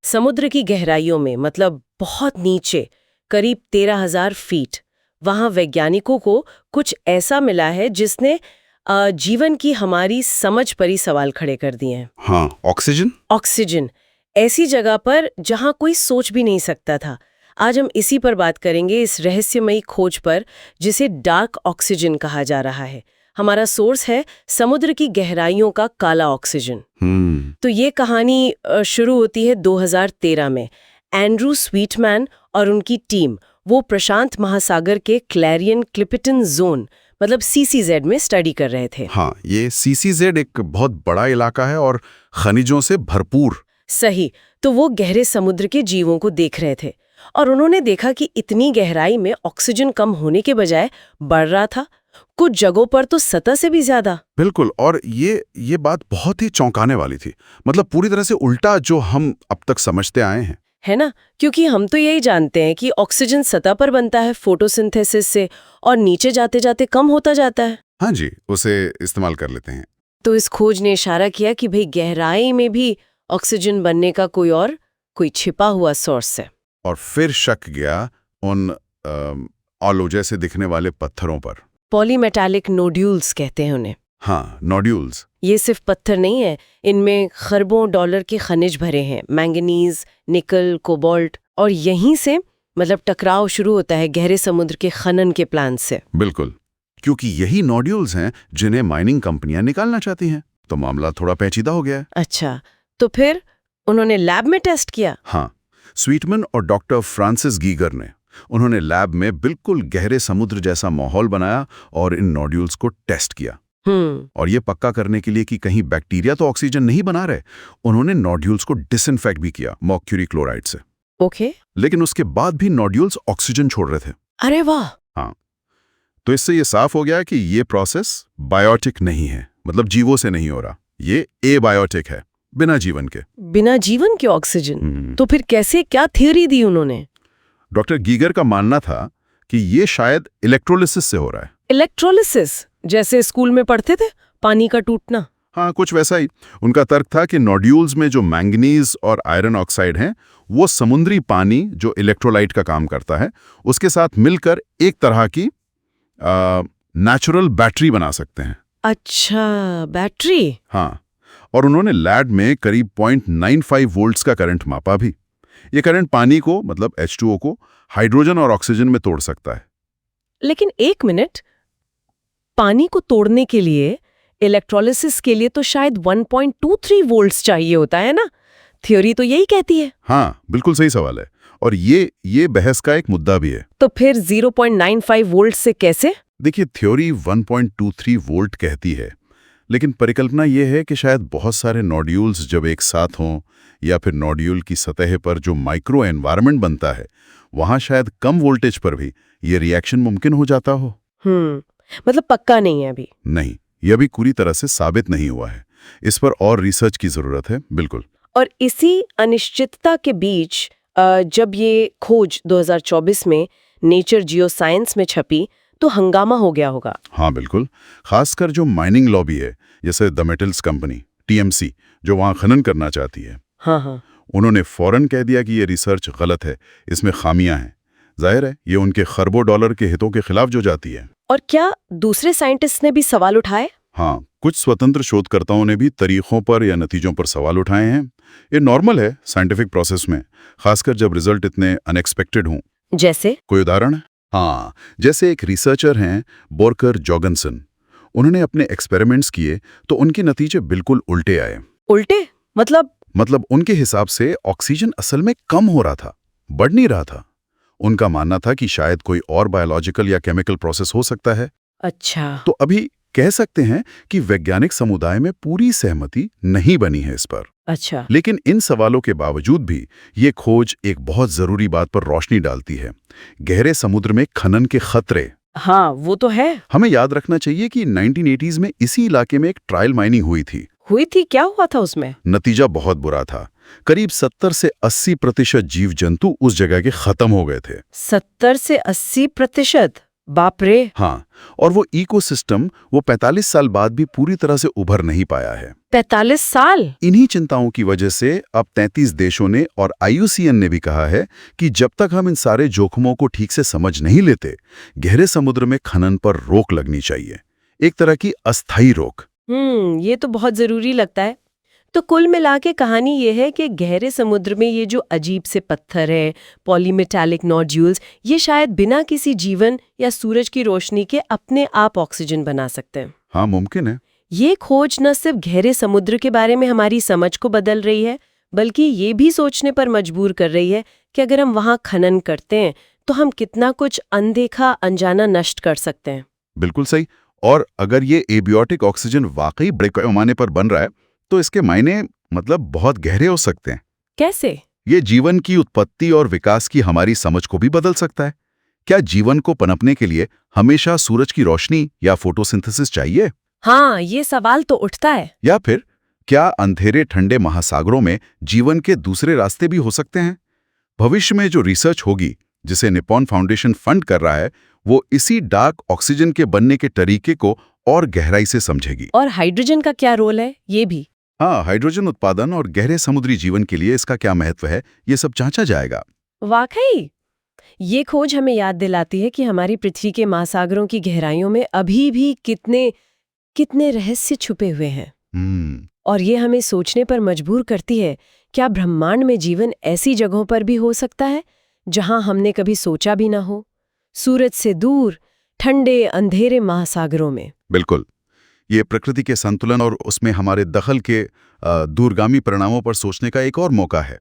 समुद्र की गहराइयों में, मतलब बहुत नीचे, करीब 13,000 फीट, वहां वैज्ञानिकों को कुछ ऐसा मिला है जिसने जीवन की हमारी समझ पर ही सवाल खड़े कर दिए हैं। हाँ, ऑक्सीजन। ऑक्सीजन, ऐसी जगह पर जहां कोई सोच भी नहीं सकता था। आज हम इसी पर बात करेंगे, इस रहस्यमयी खोज पर जिसे डार्क ऑक्सीजन कहा जा रहा है। हमारा सोर्स है समुद्र की गहराइयों का काला ऑक्सीजन। तो ये कहानी शुरू होती है 2013 में। एंड्रू स्वीटमैन और उनकी टीम वो प्रशांत महासागर के क्लैरियन क्लिपिटन जोन, मतलब CCZ में स्टडी कर रहे थे। हाँ, ये CCZ एक बहुत बड़ा इलाका है और खनिजों से भरपूर। सही। तो वो गहरे समुद्र के जीवों को देख रहे थे और उन्होंने देखा कि इतनी गहराई में ऑक्सीजन कम होने के बजाय बढ़ रहा था, कुछ जगहों पर तो सतह से भी ज्यादा। बिल्कुल, और ये बात बहुत ही चौंकाने वाली थी। मतलब पूरी तरह से उल्टा जो हम अब तक समझते आए हैं, है ना? क्योंकि हम तो यही जानते हैं कि ऑक्सीजन सतह पर बनता है फोटोसिंथेसिस से और नीचे जाते जाते कम होता जाता है। हाँ जी, उसे इस्तेमाल कर लेते हैं। तो इस खोज ने इशारा किया कि भाई गहराई में भी ऑक्सीजन बनने का कोई छिपा हुआ सोर्स है। और फिर शक गया उन ऑलो जैसे दिखने वाले पत्थरों पर। पॉलीमेटालिक नोड्यूल्स कहते हैं उन्हें। हाँ, नोड्यूल्स। ये सिर्फ पत्थर नहीं है, इनमें खरबों डॉलर के खनिज भरे हैं, मैंगनीज, निकल, कोबाल्ट, और यहीं से मतलब टकराव शुरू होता है गहरे समुद्र के खनन के प्लान से। बिल्कुल, क्योंकि यही नोड्यूल्स हैं जिन्हें माइनिंग कंपनियां निकालना चाहती हैं। तो मामला थोड़ा पेचीदा हो गया है। अच्छा, तो फिर उन्होंने लैब में टेस्ट किया? हाँ, स्वीटमैन और डॉक्टर फ्रांसिस गीगर ने उन्होंने लैब में बिल्कुल गहरे समुद्र जैसा माहौल बनाया और इन नोड्यूल्स को टेस्ट किया। और ये पक्का करने के लिए कि कहीं बैक्टीरिया तो ऑक्सीजन नहीं बना रहे, उन्होंने नोड्यूल्स को डिसइंफेक्ट भी किया मर्क्यूरी क्लोराइड से। ओके। लेकिन उसके बाद भी नोड्यूल्स ऑक्सीजन छोड़ रहे थे। अरे वाह! हाँ, तो इससे ये साफ हो गया कि ये प्रोसेस बायोटिक नहीं है, मतलब जीवों से नहीं हो रहा, ये एबायोटिक है, बिना जीवन के। बिना जीवन के ऑक्सीजन? तो फिर कैसे, क्या थ्योरी दी उन्होंने? डॉक्टर गीगर का मानना था कि ये शायद इलेक्ट्रोलिसिस से हो रहा है। इलेक्ट्रोलिसिस, जैसे स्कूल में पढ़ते थे, पानी का टूटना? हाँ, कुछ वैसा ही। उनका तर्क था कि नोड्यूल्स में जो मैंगनीज और आयरन ऑक्साइड हैं, वो समुद्री पानी जो इलेक्ट्रोलाइट का काम करता है, उसके साथ मिलकर एक तरह की नेचुरल बैटरी बना सकते हैं। अच्छा, बैटरी? हाँ, और उन्होंने लैब में करीब 0.95 वोल्ट्स का करंट मापा भी। ये करंट पानी को, मतलब H2O को, हाइड्रोजन और ऑक्सीजन में तोड़ सकता है। लेकिन एक मिनट, पानी को तोड़ने के लिए, इलेक्ट्रोलिसिस के लिए तो शायद 1.23 वोल्ट्स चाहिए होता है ना? थ्योरी तो यही कहती है। हाँ, बिल्कुल सही सवाल है, और ये बहस का एक मुद्दा भी है। तो फिर 0.95 वोल्ट से कैसे? देखिए, थ्योरी 1.23 वोल्ट कहती है, लेकिन परिकल्पना यह है कि शायद बहुत सारे नोड्यूल्स जब एक साथ हों, या फिर नोड्यूल की सतह पर जो माइक्रो एनवायरनमेंट बनता है, वहां शायद कम वोल्टेज पर भी ये रिएक्शन मुमकिन हो जाता हो। मतलब पक्का नहीं है अभी? नहीं, यह अभी पूरी तरह से साबित नहीं हुआ है। इस पर और रिसर्च की जरूरत है। बिल्कुल। और इसी अनिश्चितता के बीच जब ये खोज 2024 में नेचर जियोसाइंस में छपी, तो हंगामा हो गया होगा। हाँ, बिल्कुल। खासकर जो माइनिंग लॉबी है, जैसे द मेटल्स कंपनी, TMC, जो वहां खनन करना चाहती है, हाँ, उन्होंने फौरन कह दिया कि ये रिसर्च गलत है, इसमें खामियां हैं। जाहिर है, ये उनके खरबों डॉलर के हितों के खिलाफ जो जाती है। और क्या दूसरे साइंटिस्ट ने भी सवाल उठाए? हाँ, कुछ स्वतंत्र शोधकर्ताओं ने भी तरीकों पर या नतीजों पर सवाल उठाए हैं। ये नॉर्मल है साइंटिफिक प्रोसेस में, खासकर जब रिजल्ट इतने अनएक्सपेक्टेड हों। जैसे? कोई उदाहरण? हाँ, जैसे एक रिसर्चर हैं बोरकर जॉर्गनसन। उन्होंने अपने एक्सपेरिमेंट्स किए तो उनके नतीजे बिल्कुल उल्टे आए। उल्टे? मतलब उनके हिसाब से ऑक्सीजन असल में कम हो रहा था, बढ़ नहीं रहा था। उनका मानना था कि शायद कोई और बायोलॉजिकल या केमिकल प्रोसेस हो सकता है। अच्छा। तो अभी कह सकते हैं कि वैज्ञानिक समुदाय में पूरी सहमति नहीं बनी है इस पर। अच्छा। लेकिन इन सवालों के बावजूद भी ये खोज एक बहुत जरूरी बात पर रोशनी डालती है, गहरे समुद्र में खनन के खतरे। हाँ, वो तो है। हमें याद रखना चाहिए कि 1980s में इसी इलाके में एक ट्रायल माइनिंग हुई थी। क्या हुआ था उसमें? नतीजा बहुत बुरा था। करीब 70 से 80% जीव जंतु उस जगह के खत्म हो गए थे। 70 से 80%? बाप रे। हाँ, और वो इकोसिस्टम वो 45 साल बाद भी पूरी तरह से उभर नहीं पाया है। 45 साल? इन्हीं चिंताओं की वजह से अब 33 देशों ने और IUCN ने भी कहा है कि जब तक हम इन सारे जोखिमों को ठीक से समझ नहीं लेते, गहरे समुद्र में खनन पर रोक लगनी चाहिए। एक तरह की अस्थायी रोक। ये तो बहुत जरूरी लगता है। तो कुल मिला के कहानी ये है कि गहरे समुद्र में ये जो अजीब से पत्थर है, पॉलीमेटालिक नोड्यूल्स, ये शायद बिना किसी जीवन या सूरज की रोशनी के अपने आप ऑक्सीजन बना सकते हैं। हाँ, मुमकिन है। ये खोज न सिर्फ गहरे समुद्र के बारे में हमारी समझ को बदल रही है, बल्कि ये भी सोचने पर मजबूर कर रही है कि अगर हम वहाँ खनन करते हैं तो हम कितना कुछ अनदेखा अनजाना नष्ट कर सकते हैं। बिल्कुल सही। और अगर ये एबियोटिक ऑक्सीजन वाकई बड़े पैमाने पर बन रहा है, तो इसके मायने मतलब बहुत गहरे हो सकते हैं। कैसे? ये जीवन की उत्पत्ति और विकास की हमारी समझ को भी बदल सकता है। क्या जीवन को पनपने के लिए हमेशा सूरज की रोशनी या फोटोसिंथेसिस चाहिए? हाँ, ये सवाल तो उठता है। या फिर क्या अंधेरे ठंडे महासागरों में जीवन के दूसरे रास्ते भी हो सकते हैं? भविष्य में जो रिसर्च होगी, जिसे निप्पॉन फाउंडेशन फंड कर रहा है, वो इसी डार्क ऑक्सीजन के बनने के तरीके को और गहराई से समझेगी। और हाइड्रोजन का क्या रोल है, ये भी? हाँ, हाइड्रोजन उत्पादन और गहरे समुद्री जीवन के लिए इसका क्या महत्व है, ये सब जांचा जाएगा। वाकई ये खोज हमें याद दिलाती है कि हमारी पृथ्वी के महासागरों की गहराइयों में अभी भी कितने रहस्य छुपे हुए हैं। और ये हमें सोचने पर मजबूर करती है, क्या ब्रह्मांड में जीवन ऐसी जगहों पर भी हो सकता है जहां हमने कभी सोचा भी ना हो? सूरज से दूर, ठंडे अंधेरे महासागरों में। बिल्कुल। ये प्रकृति के संतुलन और उसमें हमारे दखल के दूरगामी परिणामों पर सोचने का एक और मौका है।